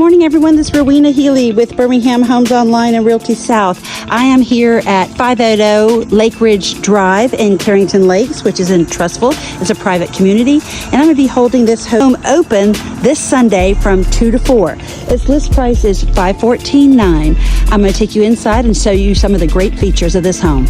morning, everyone. This is Ruwena Healy with Birmingham Homes Online and RealtySouth. I am here at 580 Lakeridge Drive in Carrington Lakes, which is in Trussville. It's a private community, and I'm going to be holding this home open this Sunday from 2 to 4. Its list price is $514,900. I'm going to take you inside and show you some of the great features of this home.